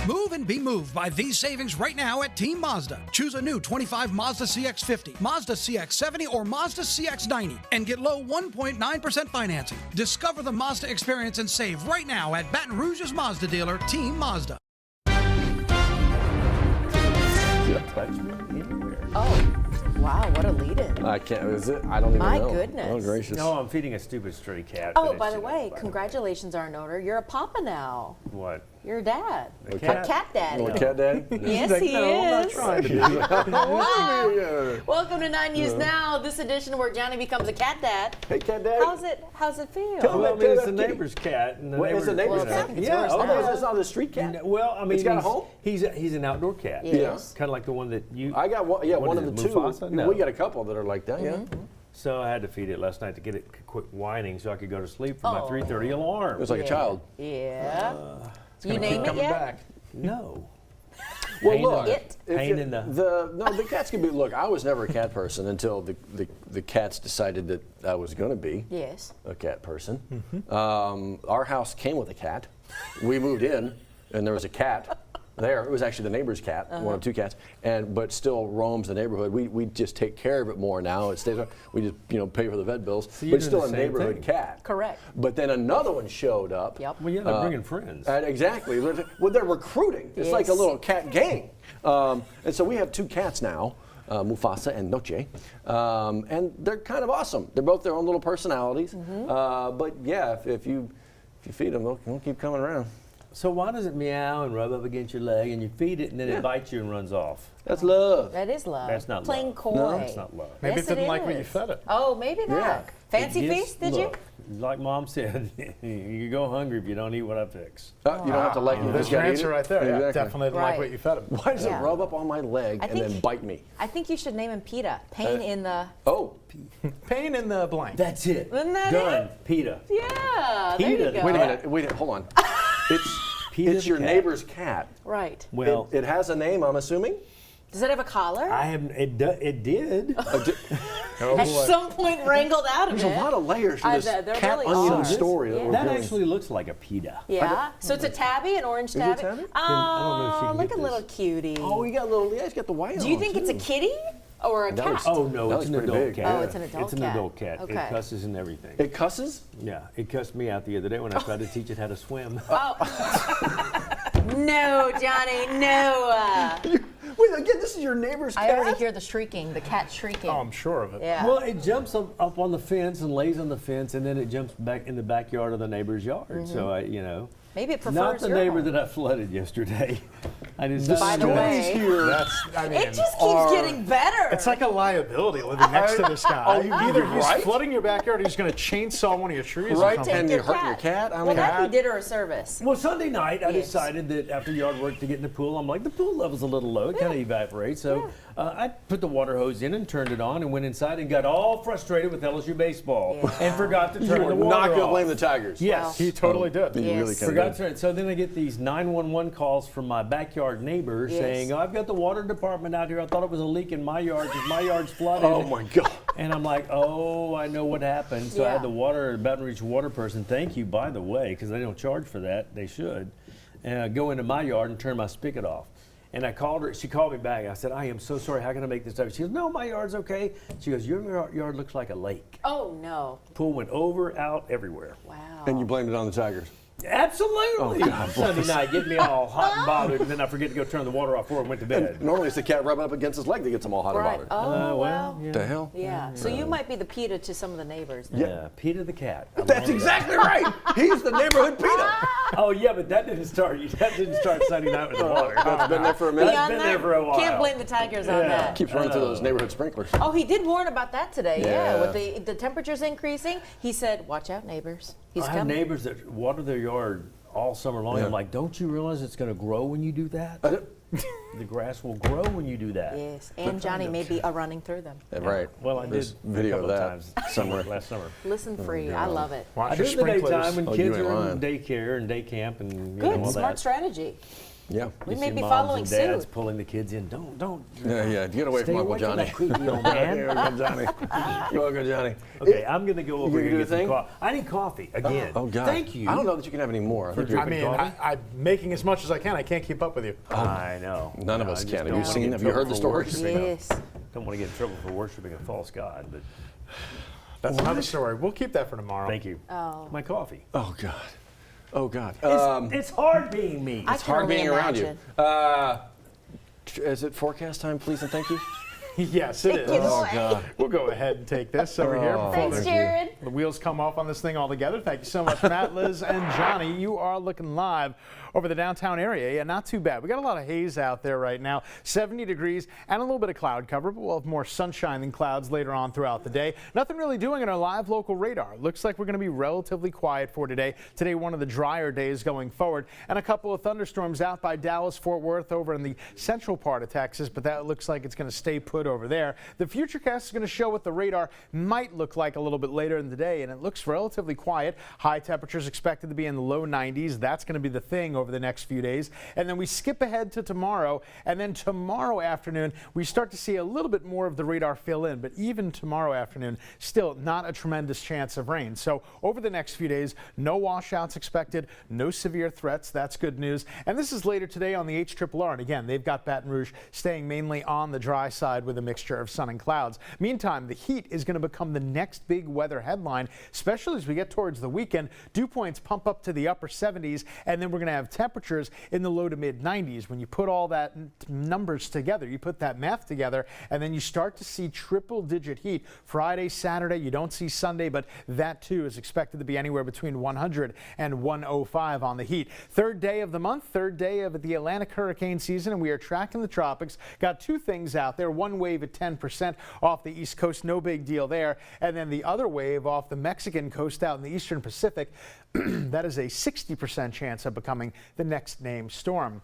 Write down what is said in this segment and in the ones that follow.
Move and be moved by these savings right now at Team Mazda. Choose a new 25 Mazda CX-50, Mazda CX-70, or Mazda CX-90 and get low 1.9% financing. Discover the Mazda experience and save right now at Baton Rouge's Mazda dealer, Team Mazda. Touch me anywhere. Oh, wow, what a lead-in. I can't, is it? I don't even know. My goodness. Oh, gracious. No, I'm feeding a stupid stray cat. Oh, by the way, congratulations are in order. You're a papa now. What? You're a dad. A A cat? cat daddy. Little cat daddy? Yes, Like, he no, is. I'm not trying to be. Welcome to 9 News Now, this edition where Johnny becomes a cat dad. Hey, cat daddy. How's it feel? Well, I mean, it's the Kitty. neighbor's cat. And the What, it's a neighbor's cat? It's Yeah, yours oh, now. It's not a street cat? Well, I mean, It's got a home? He's an outdoor cat. Yes. Kind of like the one that you. I got one, yeah, What one is of it, the two. Mufasa? No. We got a couple that are like that, yeah. So I had to feed it last night to get it to quit whining so I could go to sleep for my Oh. 3:30 alarm. It was like a child. Yeah. You name it yet? No. Well, Pain look, in It? if Pain in the- the cats can be. Look, I was never a cat person until the cats decided that I was going to be Yes. a cat person. Our house came with a cat. We moved in, and there was a cat there. It was actually the neighbor's cat, one of two cats, but still roams the neighborhood. We just take care of it more now. It stays. We just pay for the vet bills, you're but it's still doing a the same neighborhood thing. cat. Correct. But then another one showed up. Yep. Well, yeah, they're bringing friends. Exactly. Well, they're recruiting. It's like a Yes. little cat gang. And so we have two cats now, Mufasa and Noche, and they're kind of awesome. They're both their own little personalities. But yeah, if you feed them, they'll keep coming around. So why does it meow and rub up against your leg and you feed it and then it bites you and runs off? That's love. That is love. That's not Playing love. coy. No, that's not love. Maybe Yes, it didn't it like what you is. fed it. Oh, maybe that. Yeah. Fancy It gets- feast, did look, like Mom said, you go hungry if you don't eat what I fix. You don't have to let you There's just your gotta eat answer it. right there. Yeah, Exactly. definitely didn't Right. like what you fed him. Why does Yeah. it rub up on my leg I and then think- bite me? I think you should name him PETA. Pain in the. Oh, Pain in the blank. That's it. Isn't that Done. PETA. Yeah, there you PETA. go. wait a minute. Wait, hold on. PETA It's the your cat. neighbor's cat. Right. Well, It has a name, I'm assuming. Does it have a collar? I haven't. It did. Oh, At boy. some point wrangled out of There's it. a lot of layers to this there cat really onion are. story. Yeah. we're That doing. actually looks like a PETA. Yeah. So it's a tabby, an orange it tabby. tabby? I don't know if you can look get a little this. cutie. Oh, you got little. Yeah, he's got the white. Do you on, think it's a too. kitty or a That cat? looks- Oh no, That it's an looks pretty adult big. cat. Oh, it's an adult It's an cat. adult cat. Okay. It cusses and everything. It cusses? Yeah, it cussed me out the other day when I tried to teach it how to swim. No, Johnny, no. Wait, again, this is your neighbor's I cat? already hear the shrieking, the cat shrieking. Oh, I'm sure of it. Yeah. Well, it jumps up on the fence and lays on the fence, and then it jumps back in the backyard of the neighbor's yard. So Maybe it prefers not the your neighbor home. that I flooded yesterday. I just By the way, That's, I mean, it just keeps getting better. it's like a liability living next to this guy. Either he's right? flooding your backyard or he's going to chainsaw one of your trees Right, or something. and Take you hurt your cat? I well, mean, that he did her a service. Well, Sunday night, I Yes. decided that after yard work to get in the pool, I'm like, the pool level's a little low. It kind of evaporates. So I put the water hose in and turned it on and went inside and got all frustrated with LSU baseball and forgot to turn you the were water not going to off. blame the Tigers. Yes. He totally did. You Yes. really kinda Forgot did. to turn it. So then I get these 911 calls from my backyard neighbor Yes. saying, oh, I've got the water department out here. I thought it was a leak in my yard because my yard's flooded. Oh, my God. And I'm like, oh, I know what happened. So I Yeah. had the Baton Rouge water person, thank you, by the way, because they don't charge for that. They should. And I go into my yard and turn my spigot off. And I called her. She called me back. I said, I am so sorry. How can I make this up? She goes, no, my yard's okay. She goes, your yard looks like a lake. Oh, no. Pool went over, out, everywhere. Wow. And you blamed it on the Tigers. Absolutely. Oh, God Sunday night, get me all hot and bothered, and then I forget to go turn the water off before I went to bed. Normally it's the cat rubbing up against his leg that gets him all hot Right. about it. Oh, well. yeah. The hell? Yeah. So you might be the PETA to some of the neighbors. Then. Yeah, Peter the cat. I That's love that. exactly right. He's the neighborhood PETA. Oh yeah, but that didn't start. That didn't start Sunday night with the water. That's been there for a minute. Beyond been that, there for a while. Can't blame the Tigers on Yeah. that. Keeps running through those neighborhood sprinklers. Oh, he did warn about that today. Yeah. With the temperatures increasing, he said, "Watch out, neighbors. He's I have coming." neighbors that water their yard all summer long. Yeah. I'm like, don't you realize it's going to grow when you do that? The grass will grow when you do that. Yes, and Johnny may be running through them. Right. Well, I There's did video a of couple that times somewhere. last summer. Listen free. I love it. Watch I do your it in the sprinklers. daytime when Oh, kids you ain't are lying. in daycare and day camp and Good, all smart that. strategy. Yeah. We You may see be moms following and dads suit. pulling the kids in. Don't. Yeah. Get away Stay from Uncle away from Johnny. that creepy old man. Here we go, Johnny. Go, Uncle Johnny. Okay, I'm going to go over You here gonna and do get the some thing? coffee. I need coffee again. Oh, God. Thank you. I don't know that you can have any more. I think For I you're- mean, coffee? I'm making as much as I can. I can't keep up with you. I know. None of No, us I just can. don't Have you wanna get in Have you heard the trouble for stories? worshiping Yes. Don't want to get in trouble for worshiping a false god, but That's another story. We'll keep that for tomorrow. thank you. Oh. My coffee. Oh, God. Oh, God. It's hard being me. I It's can hard only being around you. imagine. Is it forecast time, please, and thank you? Yes, it is. it Oh, away. God. We'll go ahead and take this over here before Thanks, the- Jared. the wheels come off on this thing altogether. Thank you so much, Matt, Liz, and Johnny. You are looking live over the downtown area. Yeah, not too bad. We got a lot of haze out there right now, 70 degrees and a little bit of cloud cover, but we'll have more sunshine than clouds later on throughout the day. Nothing really doing in our live local radar. Looks like we're going to be relatively quiet for today. Today, one of the drier days going forward, and a couple of thunderstorms out by Dallas, Fort Worth over in the central part of Texas, but that looks like it's going to stay put over there. The Futurecast is going to show what the radar might look like a little bit later in the day, and it looks relatively quiet. High temperatures expected to be in the low 90s. That's going to be the thing over the next few days. And then we skip ahead to tomorrow, and then tomorrow afternoon, we start to see a little bit more of the radar fill in, but even tomorrow afternoon, still not a tremendous chance of rain. So over the next few days, no washouts expected, no severe threats. That's good news. And this is later today on the HRRR. And again, they've got Baton Rouge staying mainly on the dry side with a mixture of sun and clouds. Meantime, the heat is going to become the next big weather headline, especially as we get towards the weekend. Dew points pump up to the upper 70s, and then we're going to have temperatures in the low to mid 90s. When you put all that numbers together, you put that math together, and then you start to see triple digit heat Friday, Saturday. You don't see Sunday, but that too is expected to be anywhere between 100 and 105 on the heat. Third day of the month, third day of the Atlantic hurricane season, and we are tracking the tropics. Got two things out there. One wave at 10% off the East Coast, no big deal there. And then the other wave off the Mexican coast out in the Eastern Pacific, that is a 60% chance of becoming the next named storm.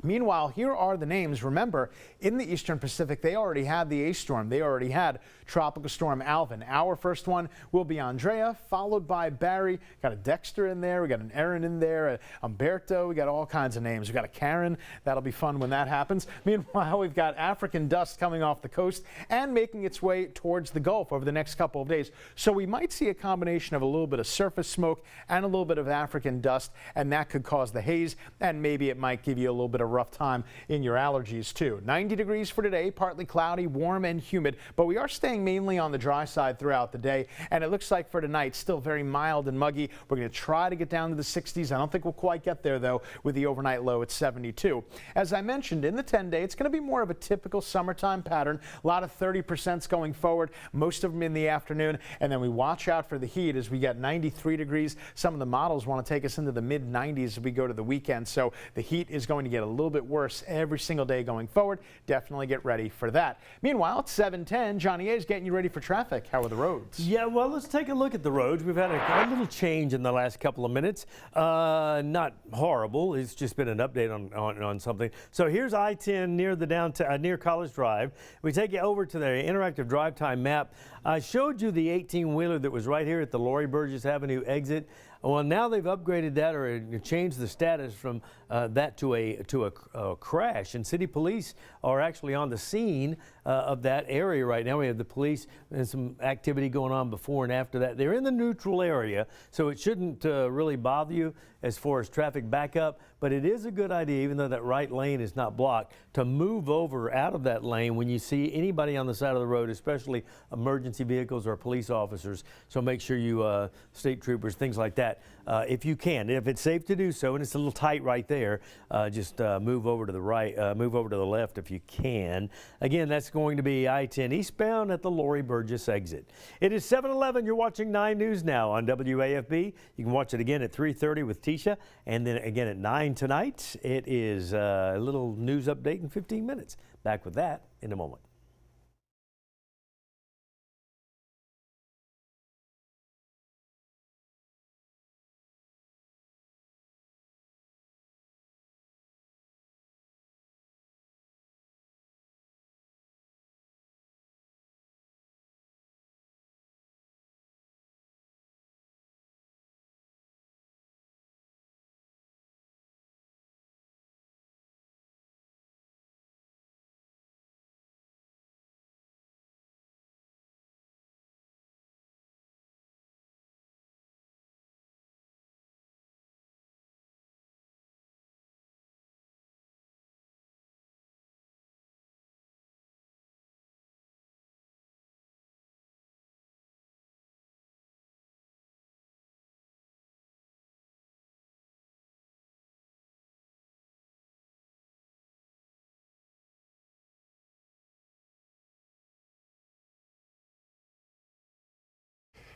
Meanwhile, here are the names. Remember, in the Eastern Pacific, they already had the A storm. They already had Tropical Storm Alvin. Our first one will be Andrea, followed by Barry. Got a Dexter in there. We got an Aaron in there, Umberto. We got all kinds of names. We got a Karen. That'll be fun when that happens. Meanwhile, we've got African dust coming off the coast and making its way towards the Gulf over the next couple of days. So we might see a combination of a little bit of surface smoke and a little bit of African dust, and that could cause the haze, and maybe it might give you a little bit of rough time in your allergies too. 90 degrees for today, partly cloudy, warm and humid, but we are staying mainly on the dry side throughout the day, and it looks like for tonight still very mild and muggy. We're going to try to get down to the 60s. I don't think we'll quite get there though, with the overnight low at 72. As I mentioned, in the 10-day, it's going to be more of a typical summertime pattern. A lot of 30% going forward, most of them in the afternoon, and then we watch out for the heat as we get 93 degrees. Some of the models want to take us into the mid 90s as we go to the weekend, so the heat is going to get a little bit worse every single day going forward. Definitely get ready for that. Meanwhile, it's 7:10. Johnny A is getting you ready for traffic. How are the roads? Yeah, well, let's take a look at the roads. We've had a little change in the last couple of minutes. Not horrible. It's just been an update on something. So here's I-10 near the downtown, near College Drive. We take you over to the interactive drive time map. I showed you the 18-wheeler that was right here at the Laurie Burgess Avenue exit. Well, now they've upgraded that or changed the status from that to a crash, and city police are actually on the scene of that area right now. We have the police and some activity going on before and after that. They're in the neutral area, so it shouldn't really bother you as far as traffic backup, but it is a good idea, even though that right lane is not blocked, to move over out of that lane when you see anybody on the side of the road, especially emergency vehicles or police officers. So make sure you, state troopers, things like that, if you can. If it's safe to do so, and it's a little tight right there, just move over to the right, move over to the left if you can. Again, that's going to be I-10 eastbound at the Laurie Burgess exit. It is 7:11. You're watching 9 News Now on WAFB. You can watch it again at 3:30 with Tisha, and then again at 9 tonight. It is a little news update in 15 minutes. Back with that in a moment.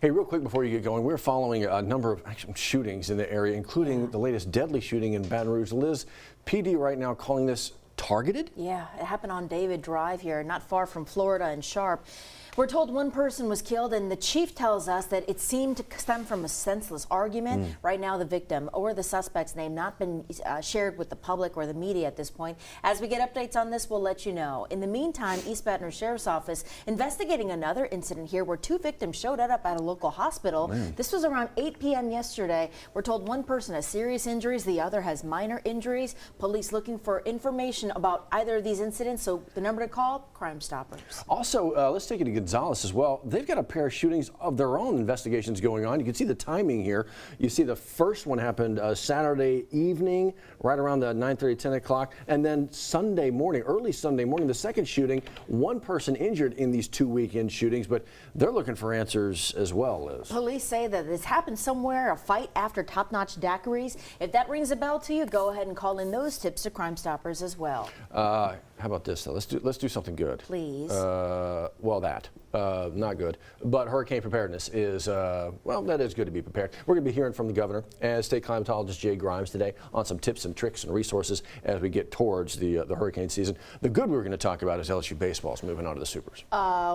Hey, real quick before you get going, we're following a number of shootings in the area, including the latest deadly shooting in Baton Rouge. Liz, PD right now calling this targeted? Yeah, it happened on David Drive here, not far from Florida and Sharp. We're told one person was killed, and the chief tells us that it seemed to stem from a senseless argument. Right now, the victim or the suspect's name not been shared with the public or the media at this point. As we get updates on this, we'll let you know. In the meantime, East Baton Rouge Sheriff's Office investigating another incident here where 2 victims showed up at a local hospital. This was around 8 p.m. yesterday. We're told one person has serious injuries, the other has minor injuries. Police looking for information about either of these incidents, so the number to call, Crime Stoppers. Also, let's take it to Gonzales as well. They've got a pair of shootings of their own investigations going on. You can see the timing here. You see the first one happened Saturday evening, right around the 9:30, 10 o'clock. And then Sunday morning, early Sunday morning, the second shooting, one person injured in these 2 weekend shootings, but they're looking for answers as well, Liz. Police say that this happened somewhere, a fight after top-notch daiquiris. If that rings a bell to you, go ahead and call in those tips to Crime Stoppers as well. How about this, though? Let's do something good. Please. Not good. But hurricane preparedness is, well, that is good to be prepared. We're going to be hearing from the governor and state climatologist Jay Grimes today on some tips and tricks and resources as we get towards the hurricane season. The good we're going to talk about is LSU baseball's moving on to the Supers.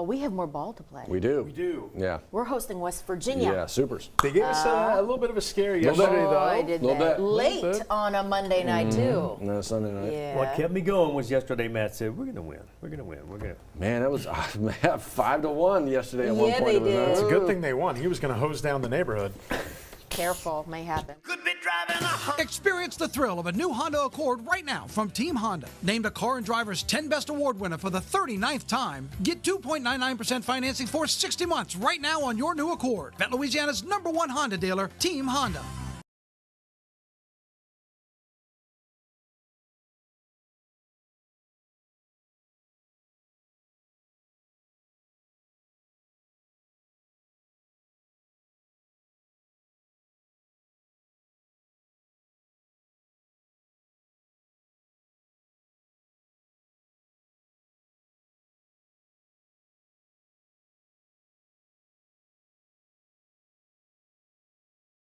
We have more ball to play. We do. We do. Yeah. We're hosting West Virginia. Yeah, Supers. They gave us a little bit of a scare Little yesterday, bit. though. I did Little that. bit. Late Little bit. on a Monday night, too. No, Sunday night. Yeah. What kept me going was yesterday Matt said, we're going to win. We're going to win. We're going to. Man, that was 5-1 yesterday at one Yeah, point. they It was, did. It's a good thing they won. He was going to hose down the neighborhood. Careful, may happen. Experience the thrill of a new Honda Accord right now from Team Honda. Named a Car and Driver's 10 Best Award winner for the 39th time. Get 2.99% financing for 60 months right now on your new Accord. At Louisiana's #1 Honda dealer, Team Honda.